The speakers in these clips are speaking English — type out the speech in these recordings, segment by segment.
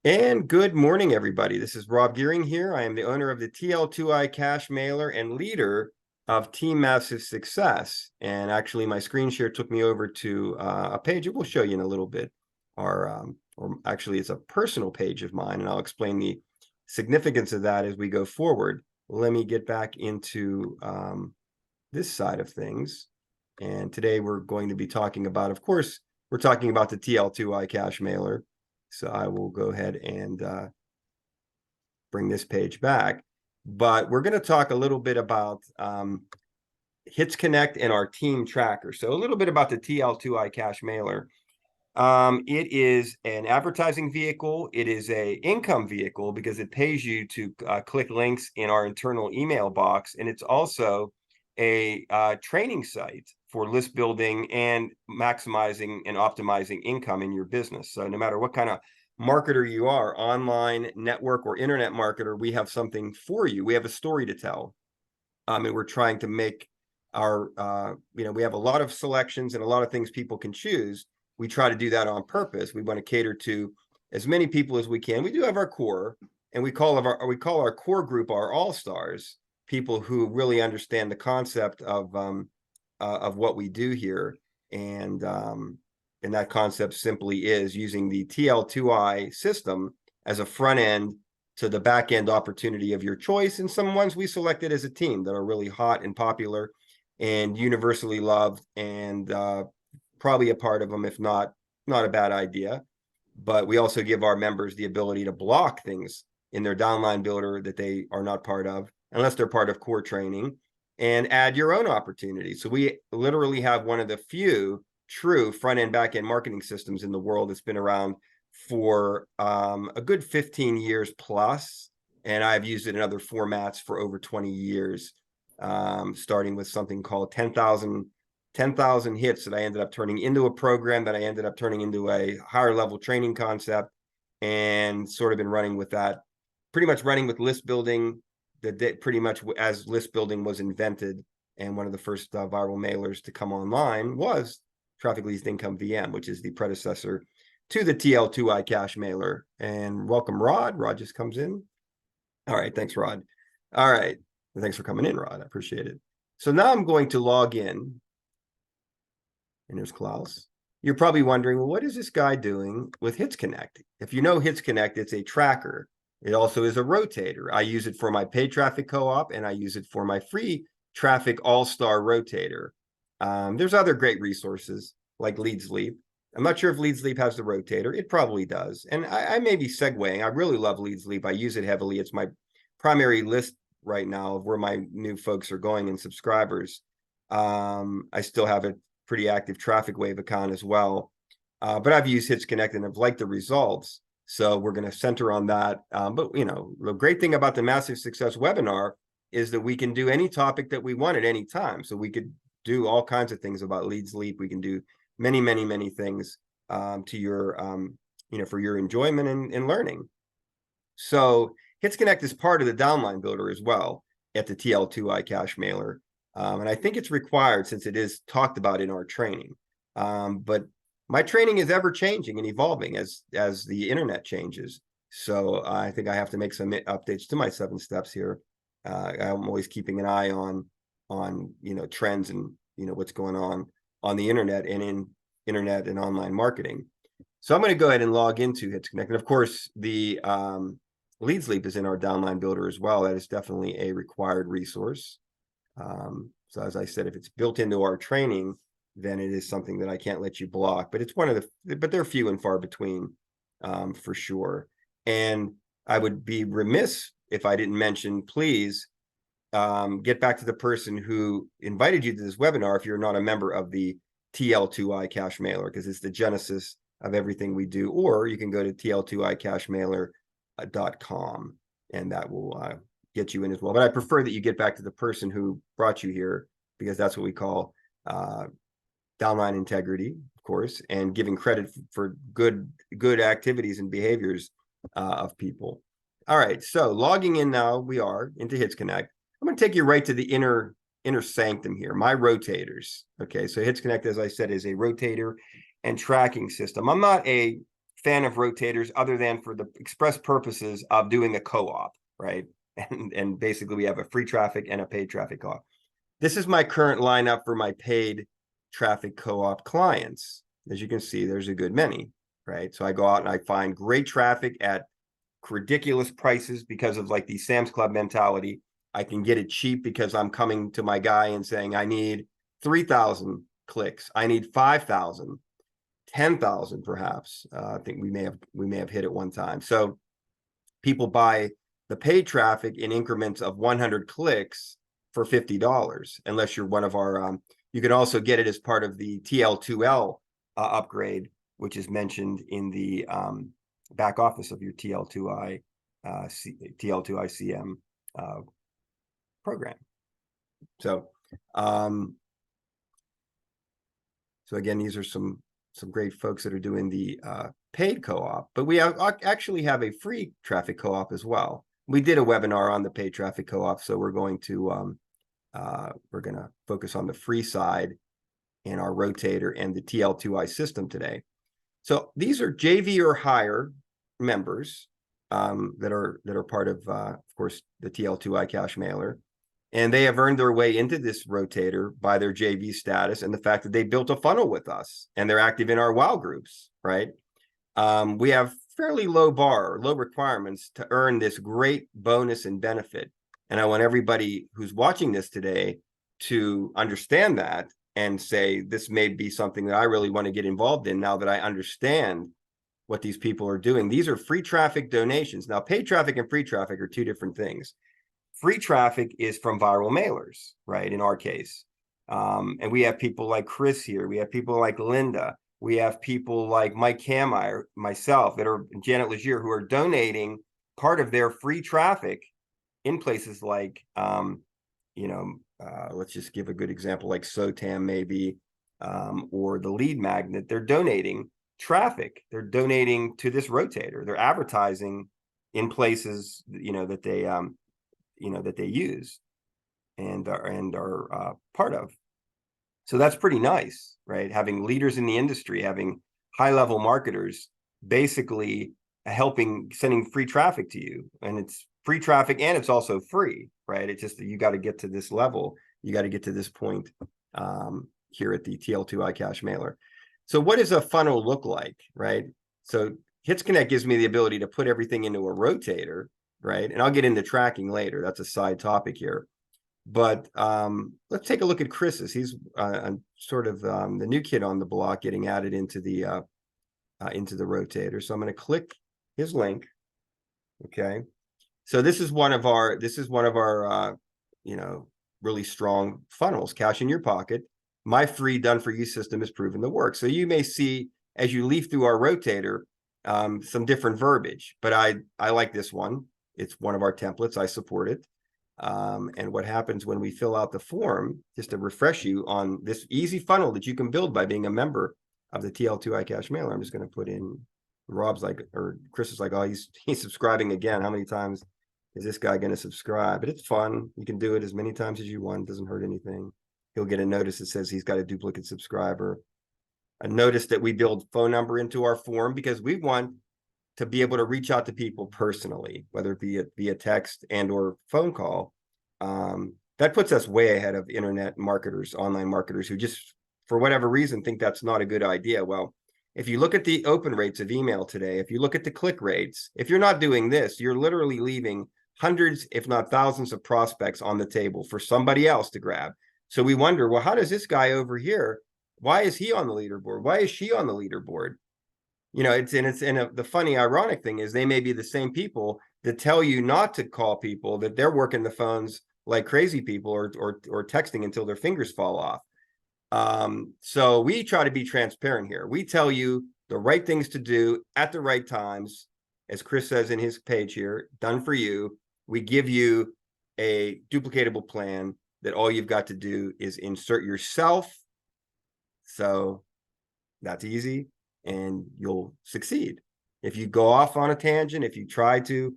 And good morning, everybody. This is Rob Gearing here. I am the owner of the TL2I Cash Mailer and leader of Team Massive Success. And actually, my screen share took me over to a page that we'll show you in a little bit. Or actually, it's a personal page of mine, and I'll explain the significance of that as we go forward. Let me get back into this side of things. And today we're going to be talking about, of course, we're talking about the TL2I Cash Mailer. So I will go ahead and bring this page back. But we're going to talk a little bit about Hits Connect and our team tracker. So a little bit about the TL2I Cash Mailer. It is an advertising vehicle. It is a income vehicle because it pays you to click links in our internal email box. And it's also a training site for list building and maximizing and optimizing income in your business. So no matter what kind of marketer you are, online, network, or internet marketer, we have something for you. We have a story to tell. And we're trying to make our, we have a lot of selections and a lot of things people can choose. We try to do that on purpose. We want to cater to as many people as we can. We do have our core, and we call our core group our all-stars, people who really understand the concept of what we do here. And that concept simply is using the TL2I system as a front end to the back end opportunity of your choice, and some ones we selected as a team that are really hot and popular and universally loved, and probably a part of them, if not a bad idea. But we also give our members the ability to block things in their downline builder that they are not part of, unless they're part of core training, and add your own opportunities. So we literally have one of the few true front end, back end marketing systems in the world that's been around for a good 15 years plus. And I've used it in other formats for over 20 years, starting with something called 10,000 hits that I ended up turning into a program that I ended up turning into a higher level training concept, and sort of been running with that, pretty much running with list building, that pretty much as list building was invented. And one of the first viral mailers to come online was Traffic Leads Income VM, which is the predecessor to the TL2I Cash Mailer. And welcome, Rod. Rod just comes in. All right. Thanks, Rod. All right. Thanks for coming in, Rod. I appreciate it. So now I'm going to log in. And there's Klaus. You're probably wondering, well, what is this guy doing with Hits Connect? If you know Hits Connect, it's a tracker. It also is a rotator. I use it for my paid traffic co-op, and I use it for my free traffic all-star rotator. There's other great resources like Leads Leap. I'm not sure if Leads Leap has the rotator. It probably does. And I may be segueing. I really love Leads Leap. I use it heavily. It's my primary list right now of where my new folks are going and subscribers. I still have a pretty active Traffic Wave account as well. But I've used Hits Connect and I've liked the results. So we're going to center on that. But, the great thing about the Massive Success webinar is that we can do any topic that we want at any time. So we could do all kinds of things about Leads Leap. We can do many, many, many things to your, for your enjoyment and learning. So Hits Connect is part of the downline builder as well at the TL2I Cash Mailer. And I think it's required since it is talked about in our training. But my training is ever changing and evolving as the internet changes. So I think I have to make some updates to my 7 steps here. I'm always keeping an eye on trends and what's going on the internet and in internet and online marketing. So I'm going to go ahead and log into Hits Connect. And of course, the Leads Leap is in our downline builder as well. That is definitely a required resource. So as I said, if it's built into our training, then it is something that I can't let you block. But it's but they're few and far between, for sure. And I would be remiss if I didn't mention, please get back to the person who invited you to this webinar if you're not a member of the TL2I Cash Mailer, because it's the genesis of everything we do. Or you can go to tl2icashmailer.com, and that will get you in as well. But I prefer that you get back to the person who brought you here, because that's what we call downline integrity, of course, and giving credit for good activities and behaviors of people. All right, so logging in now, we are into Hits Connect. I'm going to take you right to the inner sanctum here, my rotators. Okay, so Hits Connect, as I said, is a rotator and tracking system. I'm not a fan of rotators other than for the express purposes of doing a co-op, right? And basically we have a free traffic and a paid traffic co-op. This is my current lineup for my paid traffic co-op clients. As you can see, there's a good many, right? So I go out and I find great traffic at ridiculous prices because of like the Sam's Club mentality. I can get it cheap because I'm coming to my guy and saying, I need 3,000 clicks. I need 5,000, 10,000 perhaps. I think we may have hit it one time. So people buy the paid traffic in increments of 100 clicks for $50, unless you're one of our, you can also get it as part of the TL2L upgrade, which is mentioned in the back office of your TL2I TL2ICM program. So again, these are some great folks that are doing the paid co-op, but we actually have a free traffic co-op as well. We did a webinar on the paid traffic co-op, so we're going to focus on the free side in our rotator and the TL2I system today. So these are JV or higher members that are part of course, the TL2I cash mailer. And they have earned their way into this rotator by their JV status and the fact that they built a funnel with us and they're active in our WOW groups, right? We have fairly low requirements to earn this great bonus and benefit. And I want everybody who's watching this today to understand that and say, this may be something that I really want to get involved in now that I understand what these people are doing. These are free traffic donations. Now, paid traffic and free traffic are two different things. Free traffic is from viral mailers, right? In our case. And we have people like Chris here. We have people like Linda. We have people like Mike Kammeyer, myself, that are Janet Legier, who are donating part of their free traffic in places like, let's just give a good example, like SOTAM maybe, or the Lead Magnet. They're donating traffic. They're donating to this rotator. They're advertising in places, that they that they use and are part of. So that's pretty nice, right? Having leaders in the industry, having high-level marketers basically sending free traffic to you. And it's free traffic and it's also free, right? It's just that you got to get to this level. You got to get to this point here at the TL2I cash mailer. So what does a funnel look like, right? So Hits Connect gives me the ability to put everything into a rotator, right? And I'll get into tracking later. That's a side topic here. But let's take a look at Chris's. He's sort of the new kid on the block getting added into the rotator. So I'm going to click his link. Okay. So this is one of our really strong funnels. Cash in your pocket. My free done for you system is proven to work. So you may see as you leaf through our rotator some different verbiage, but I like this one. It's one of our templates. I support it. And what happens when we fill out the form, just to refresh you on this easy funnel that you can build by being a member of the TL2I cash mailer. I'm just going to put in, Chris is like, oh, he's subscribing again. How many times is this guy going to subscribe? But it's fun. You can do it as many times as you want. It doesn't hurt anything. He'll get a notice that says he's got a duplicate subscriber. A notice that we build phone number into our form because we want to be able to reach out to people personally, whether it be via text and or phone call. That puts us way ahead of internet marketers, online marketers who just, for whatever reason, think that's not a good idea. Well, if you look at the open rates of email today, if you look at the click rates, if you're not doing this, you're literally leaving hundreds, if not thousands of prospects on the table for somebody else to grab. So we wonder, well, how does this guy over here, why is he on the leaderboard? Why is she on the leaderboard? The funny, ironic thing is they may be the same people that tell you not to call people, that they're working the phones like crazy people or texting until their fingers fall off. So we try to be transparent here. We tell you the right things to do at the right times, as Chris says in his page here, done for you. We give you a duplicatable plan that all you've got to do is insert yourself. So that's easy and you'll succeed. If you go off on a tangent, if you try to,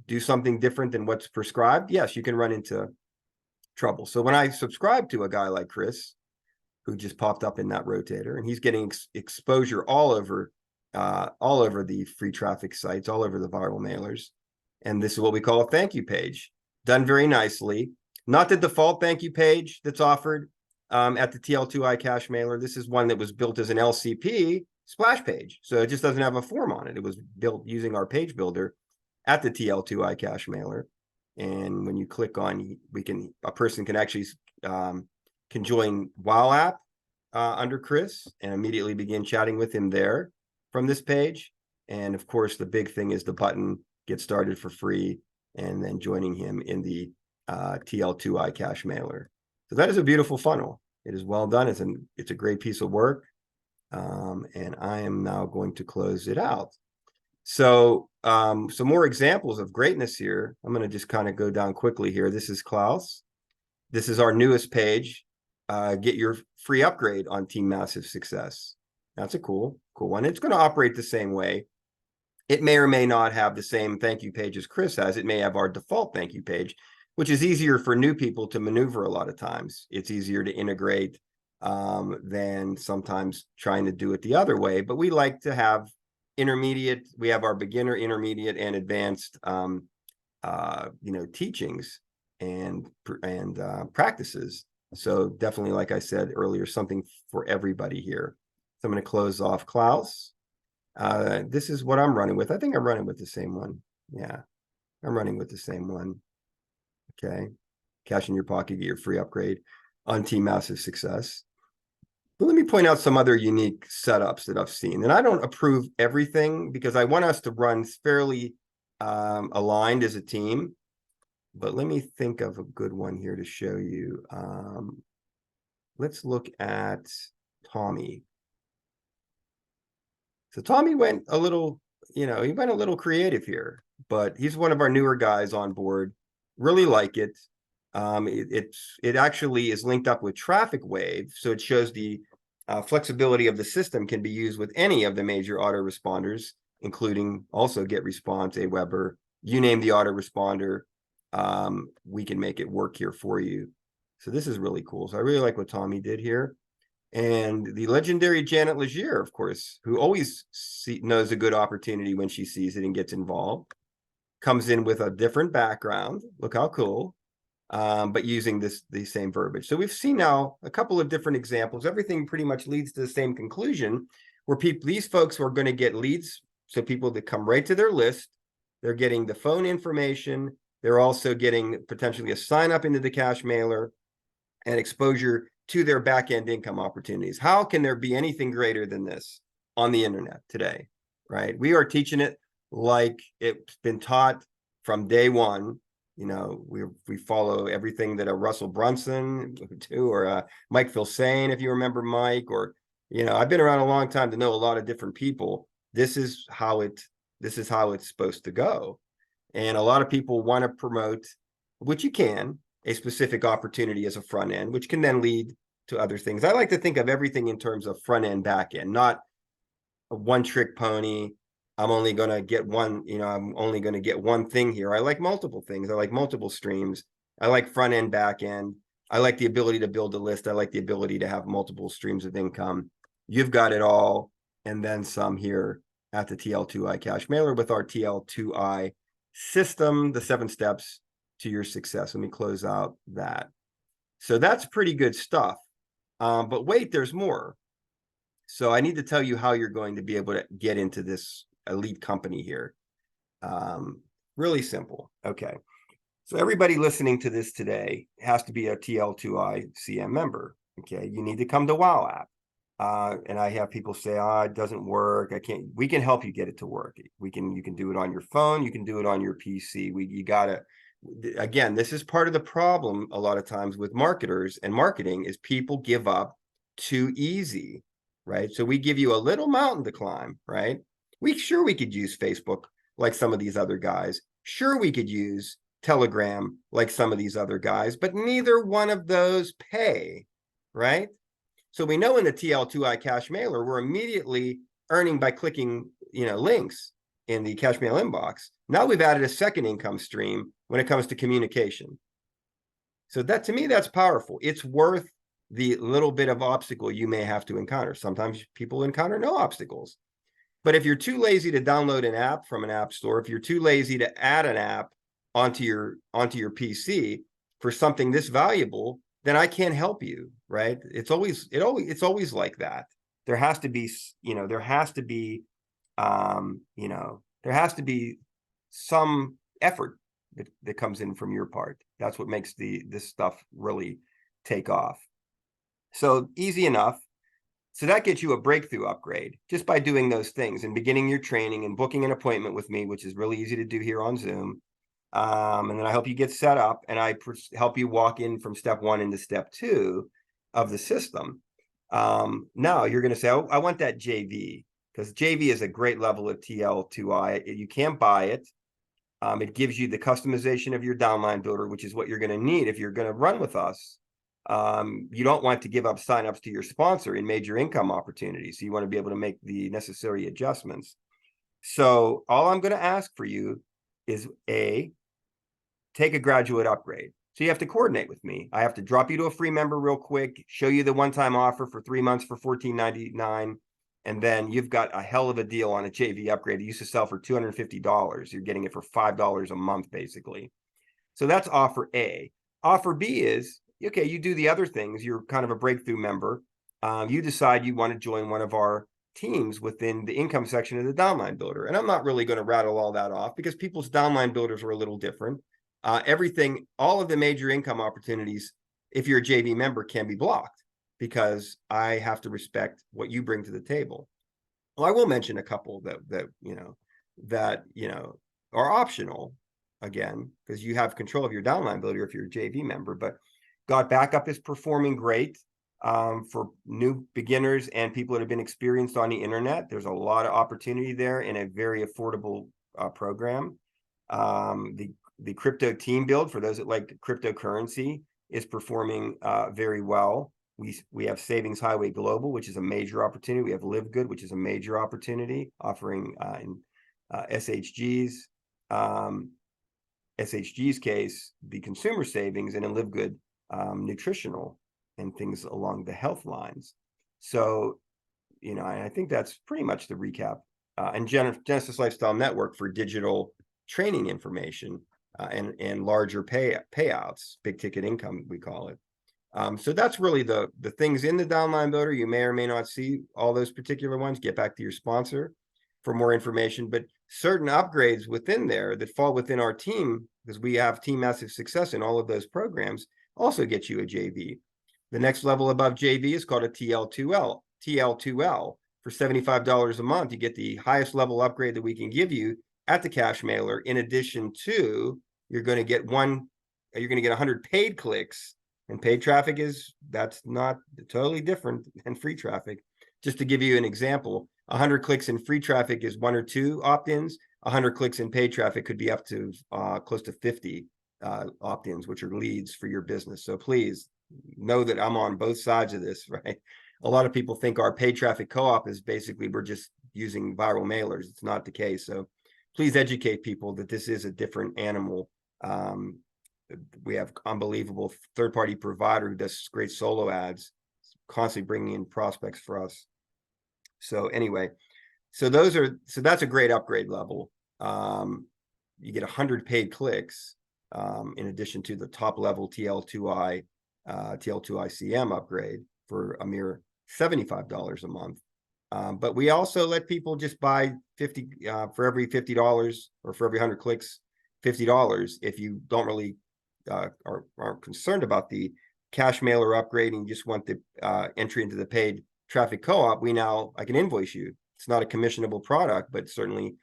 do something different than what's prescribed, yes, you can run into trouble. So when I subscribe to a guy like Chris, who just popped up in that rotator, and he's getting exposure all over the free traffic sites, all over the viral mailers. And this is what we call a thank you page, done very nicely. Not the default thank you page that's offered at the TL2i cache mailer. This is one that was built as an LCP splash page, so it just doesn't have a form on it. It was built using our page builder at the TL2i cache mailer. And when you click on, a person can actually can join WowApp under Chris and immediately begin chatting with him there from this page. And of course, the big thing is the button, get started for free, and then joining him in the TL2i cache mailer. So that is a beautiful funnel. It is well done. It's a great piece of work. And I am now going to close it out. So some more examples of greatness here. I'm going to just kind of go down quickly here. This is Klaus. This is our newest page. Get your free upgrade on Team Massive Success. That's a cool one. It's going to operate the same way. It may or may not have the same thank you page as Chris has. It may have our default thank you page, which is easier for new people to maneuver a lot of times. It's easier to integrate than sometimes trying to do it the other way. But we like to have intermediate. We have our beginner, intermediate, and advanced teachings and practices. So definitely, like I said earlier, something for everybody here. So I'm going to close off Klaus. This is what I'm running with. I think I'm running with the same one. Yeah, I'm running with the same one. Okay. Cash in your pocket, get your free upgrade on Team Massive Success. But let me point out some other unique setups that I've seen. And I don't approve everything because I want us to run fairly aligned as a team. But let me think of a good one here to show you. Let's look at Tommy. So Tommy went a little, he went a little creative here, but he's one of our newer guys on board. Really like it. It actually is linked up with Traffic Wave, so it shows the flexibility of the system can be used with any of the major autoresponders, including also GetResponse, Aweber. You name the autoresponder, we can make it work here for you. So this is really cool. So I really like what Tommy did here. And the legendary Janet Legier, of course, who always knows a good opportunity when she sees it and gets involved, comes in with a different background. Look how cool. But using the same verbiage. So we've seen now a couple of different examples. Everything pretty much leads to the same conclusion, where these folks are going to get leads. So people that come right to their list, they're getting the phone information. They're also getting potentially a sign up into the cache mailer and exposure to their back-end income opportunities. How can there be anything greater than this on the internet today, right? We are teaching it like it's been taught from day one. We follow everything that a Russell Brunson do, or Mike Filsaime, if you remember Mike, or I've been around a long time to know a lot of different people. This is how it's supposed to go. And a lot of people want to promote, which you can, a specific opportunity as a front end, which can then lead to other things. I like to think of everything in terms of front end, back end, not a one trick pony. I'm only going to get one, I'm only going to get one thing here. I like multiple things. I like multiple streams. I like front end, back end. I like the ability to build a list. I like the ability to have multiple streams of income. You've got it all, and then some here at the TL2i cache mailer with our TL2i system, the 7 steps to your success. Let me close out that. So that's pretty good stuff. But wait, there's more. So I need to tell you how you're going to be able to get into this elite company here. Really simple. Okay. So everybody listening to this today has to be a TL2i CM member. Okay. You need to come to WowApp. And I have people say, it doesn't work. I can't. We can help you get it to work. You can do it on your phone. You can do it on your PC. You gotta, again, this is part of the problem a lot of times with marketers and marketing is people give up too easy, right? So we give you a little mountain to climb, right? We could use Facebook like some of these other guys. Sure, we could use Telegram like some of these other guys, but neither one of those pay, right? So we know in the TL2i cache mailer, we're immediately earning by clicking, links in the cache mail inbox. Now we've added a second income stream when it comes to communication. So that, to me, that's powerful. It's worth the little bit of obstacle you may have to encounter. Sometimes people encounter no obstacles. But if you're too lazy to download an app from an app store, if you're too lazy to add an app onto your PC for something this valuable, then I can't help you, right? It's always like that. There has to be, there has to be, there has to be some effort that comes in from your part. That's what makes this stuff really take off. So easy enough. So that gets you a breakthrough upgrade just by doing those things and beginning your training and booking an appointment with me, which is really easy to do here on Zoom. And then I help you get set up, and I help you walk in from step 1 into step 2 of the system. Now you're going to say, oh, I want that JV, because JV is a great level of TL2I. You can't buy it. It gives you the customization of your downline builder, which is what you're going to need if you're going to run with us. You don't want to give up signups to your sponsor in major income opportunities. So you want to be able to make the necessary adjustments. So all I'm going to ask for you is take a graduate upgrade. So you have to coordinate with me. I have to drop you to a free member real quick, show you the one-time offer for 3 months for $14.99. And then you've got a hell of a deal on a JV upgrade. It used to sell for $250. You're getting it for $5 a month, basically. So that's offer A. Offer B is, okay, you do the other things. You're kind of a breakthrough member. You decide you want to join one of our teams within the income section of the downline builder. And I'm not really going to rattle all that off because people's downline builders are a little different. All of the major income opportunities, if you're a JV member, can be blocked because I have to respect what you bring to the table. Well, I will mention a couple that are optional, again, because you have control of your downline builder if you're a JV member. But WeGotBackUp is performing great for new beginners and people that have been experienced on the internet. There's a lot of opportunity there in a very affordable program. The crypto team build, for those that like cryptocurrency, is performing very well. We have Savings Highway Global, which is a major opportunity. We have Live Good, which is a major opportunity, offering in SHG's case, the consumer savings, and in Live Good, nutritional and things along the health lines. So, I think that's pretty much the recap. And Genesis Lifestyle Network for digital training information and larger payouts, big ticket income, we call it. So that's really the things in the downline builder. You may or may not see all those particular ones. Get back to your sponsor for more information, but certain upgrades within there that fall within our team, because we have Team Massive Success in all of those programs, also get you a JV. The next level above JV is called a TL2L. TL2L, for $75 a month, you get the highest level upgrade that we can give you at the cash mailer. In addition to, you're going to get 100 paid clicks. And paid traffic that's not totally different than free traffic. Just to give you an example, 100 clicks in free traffic is 1 or 2 opt-ins. 100 clicks in paid traffic could be up to close to 50 opt-ins, which are leads for your business. So please know that I'm on both sides of this, right? A lot of people think our paid traffic co-op is basically we're just using viral mailers. It's not the case. So please educate people that this is a different animal. We have unbelievable third-party provider who does great solo ads, constantly bringing in prospects for us. So anyway, so that's a great upgrade level. You get 100 paid clicks in addition to the top level TL2I CM upgrade for a mere $75 a month. But we also let people just buy 50 for every $50 or for every 100 clicks, $50 if you don't really are concerned about the cash mailer upgrade and you just want the entry into the paid traffic co-op. I can invoice you. It's not a commissionable product, but certainly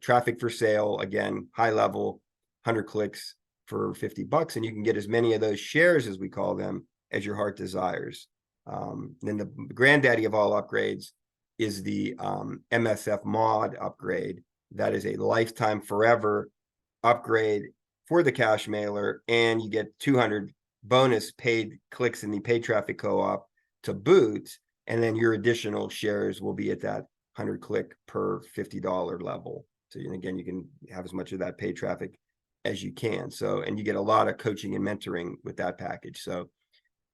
traffic for sale, again, high level, 100 clicks for $50, and you can get as many of those shares, as we call them, as your heart desires. Then the granddaddy of all upgrades is the MSF mod upgrade. That is a lifetime forever upgrade for the cash mailer, and you get 200 bonus paid clicks in the paid traffic co-op to boot, and then your additional shares will be at that 100 click per $50 level. So again, you can have as much of that paid traffic as you can. So, and you get a lot of coaching and mentoring with that package. So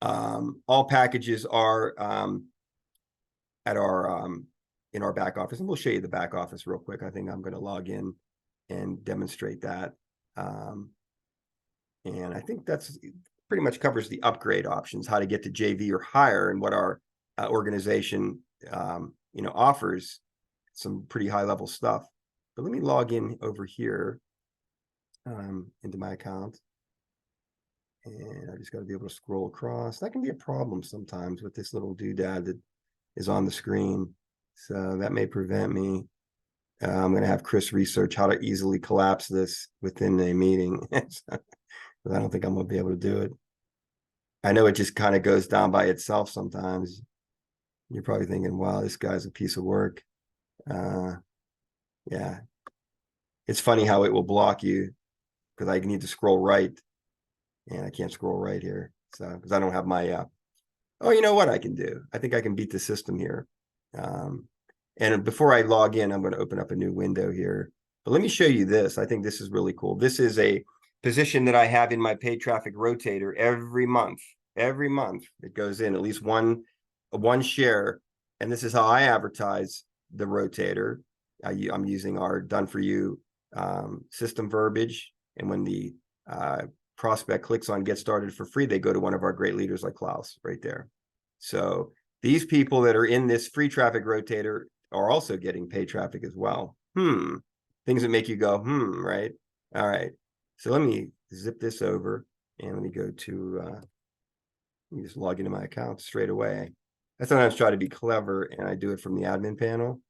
All packages are at our in our back office, and we'll show you the back office real quick. I think I'm going to log in and demonstrate that. And I think that's pretty much covers the upgrade options, how to get to JV or higher, and what our organization offers. Some pretty high level stuff. But let me log in over here into my account. And I just got to be able to scroll across. That can be a problem sometimes with this little doodad that is on the screen. So that may prevent me. I'm going to have Chris research how to easily collapse this within a meeting. I don't think I'm going to be able to do it. I know it just kind of goes down by itself sometimes. You're probably thinking, wow, this guy's a piece of work. Yeah. It's funny how it will block you because I need to scroll right. And I can't scroll right here. So, because I don't have my, oh, you know what I can do? I think I can beat the system here. And before I log in, I'm going to open up a new window here. But let me show you this. I think this is really cool. This is a position that I have in my paid traffic rotator every month. Every month it goes in at least one share. And this is how I advertise the rotator. I'm using our done for you system verbiage. And when the prospect clicks on get started for free, they go to one of our great leaders like Klaus right there. So these people that are in this free traffic rotator are also getting paid traffic as well. Things that make you go, right? All right. So let me zip this over and let me go to, let me just log into my account straight away. I sometimes try to be clever and I do it from the admin panel.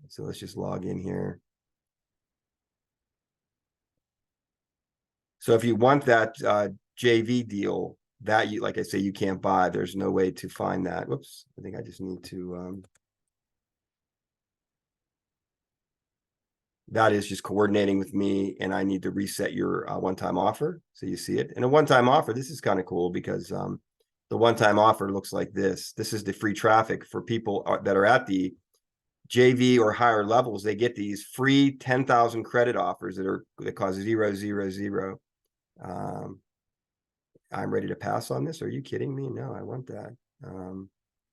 So let's just log in here. So if you want that JV deal, that you, like I say, you can't buy. There's no way to find that. Whoops, I think I just need to, that is just coordinating with me, and I need to reset your one-time offer. So you see it. And a one-time offer, this is kind of cool because the one-time offer looks like this. This is the free traffic for people that are at the JV or higher levels. They get these free 10,000 credit offers that cost 000. I'm ready to pass on this. Are you kidding me? No, I want that.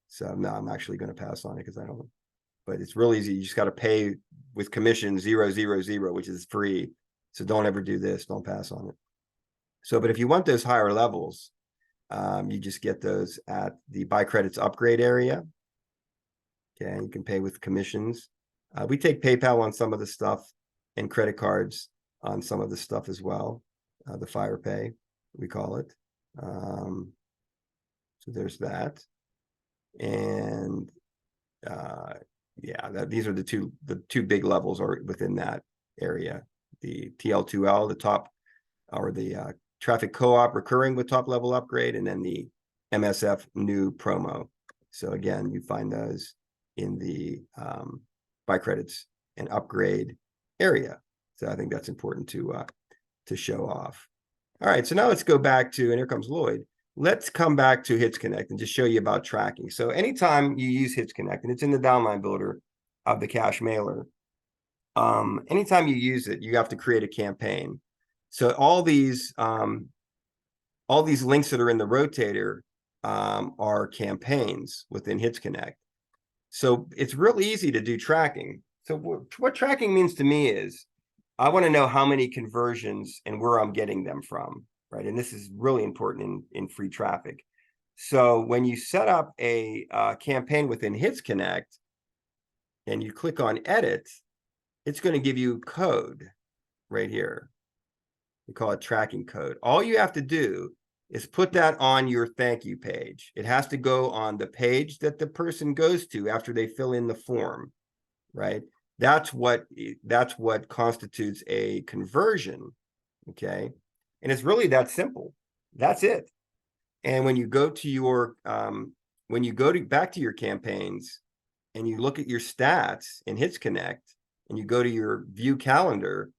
So no, I'm actually going to pass on it because I don't. But it's real easy. You just got to pay with commission 000, which is free. So don't ever do this. Don't pass on it. So, but if you want those higher levels, you just get those at the buy credits upgrade area. Okay, you can pay with commissions. We take PayPal on some of the stuff and credit cards on some of the stuff as well. The Fire Pay, we call it. So there's that. And yeah, these are the two big levels are within that area. The TL2L, the top, or the traffic co-op recurring with top level upgrade, and then the MSF new promo. So again, you find those in the buy credits and upgrade area. So I think that's important to show off. All right, so now let's go back to, and here comes Lloyd. Let's come back to Hits Connect and just show you about tracking. So anytime you use Hits Connect, and it's in the downline builder of the cache mailer, anytime you use it, you have to create a campaign. So all these links that are in the rotator are campaigns within Hits Connect. So it's real easy to do tracking. So what tracking means to me is I want to know how many conversions and where I'm getting them from, right? And this is really important in free traffic. So when you set up a campaign within Hits Connect and you click on edit, it's going to give you code right here. We call it tracking code. All you have to do is put that on your thank you page. It has to go on the page that the person goes to after they fill in the form, right? That's what constitutes a conversion, okay? And it's really that simple. That's it. And when you go to your back to your campaigns and you look at your stats in Hits Connect and you go to your view calendar,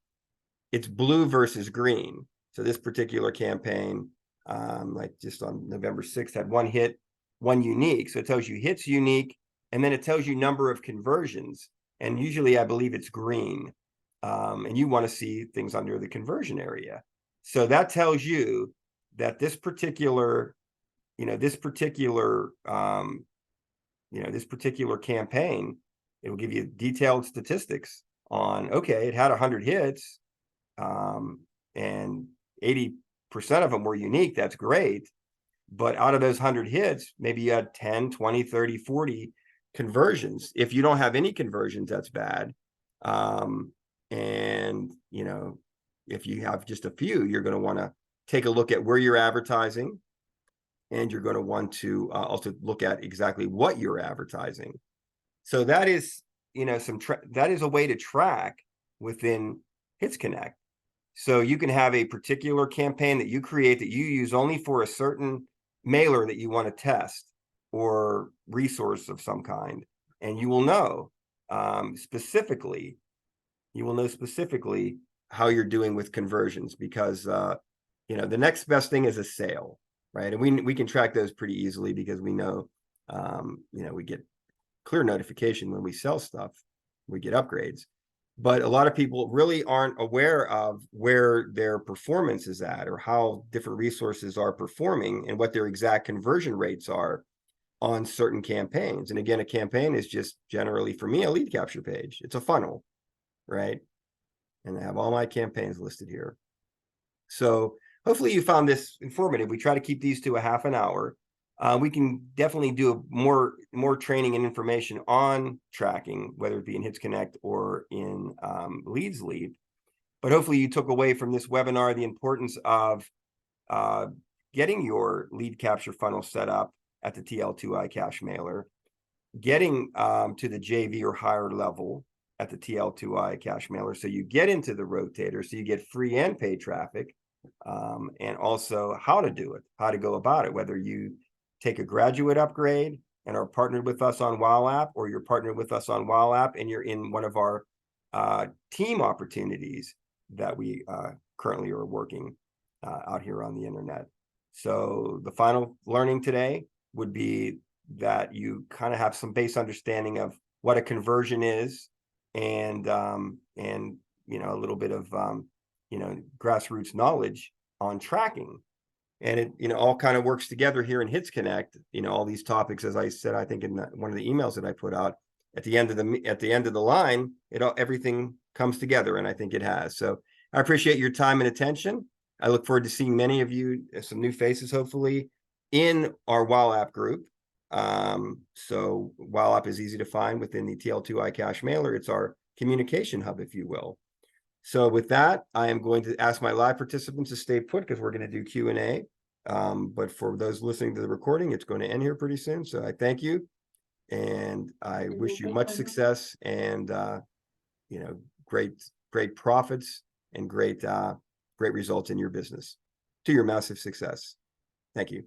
it's blue versus green. So this particular campaign, like just on November 6th, had one hit, one unique. So it tells you hits unique, and then it tells you number of conversions. And usually I believe it's green. And you want to see things under the conversion area. So that tells you that this particular this particular, this particular campaign, it will give you detailed statistics on, okay, it had 100 hits, and 80% of them were unique. That's great. But out of those 100 hits, maybe you had 10, 20, 30, 40 conversions. If you don't have any conversions, that's bad. And, if you have just a few, you're going to want to take a look at where you're advertising, and you're going to want to also look at exactly what you're advertising. So that is, that is a way to track within Hits Connect. So you can have a particular campaign that you create that you use only for a certain mailer that you want to test or resource of some kind, and you will know specifically how you're doing with conversions, because the next best thing is a sale, right? And we can track those pretty easily, because we know we get clear notification when we sell stuff, we get upgrades. But a lot of people really aren't aware of where their performance is at, or how different resources are performing, and what their exact conversion rates are on certain campaigns. And again, a campaign is just generally, for me, a lead capture page. It's a funnel, right? And I have all my campaigns listed here. So hopefully you found this informative. We try to keep these to a half an hour. We can definitely do more training and information on tracking, whether it be in Hits Connect or in Leads Lead. But hopefully you took away from this webinar the importance of getting your lead capture funnel set up at the TL2I cache mailer, getting to the JV or higher level at the TL2I cache mailer, so you get into the rotator, so you get free and paid traffic, and also how to do it, how to go about it, whether you take a graduate upgrade and are partnered with us on WowApp, or you're partnered with us on WowApp and you're in one of our team opportunities that we currently are working out here on the internet. So the final learning today would be that you kind of have some base understanding of what a conversion is, and a little bit of grassroots knowledge on tracking. And it all kind of works together here in Hits Connect. All these topics, as I said, I think in one of the emails that I put out at the end of the line, everything comes together, and I think it has. So I appreciate your time and attention. I look forward to seeing many of you, some new faces, hopefully, in our WowApp group. So WowApp is easy to find within the TL2I cache mailer. It's our communication hub, if you will. So with that, I am going to ask my live participants to stay put, because we're going to do Q&A. But for those listening to the recording, it's going to end here pretty soon. So I thank you, and I wish you much success, and great profits, and great results in your business, to your massive success. Thank you.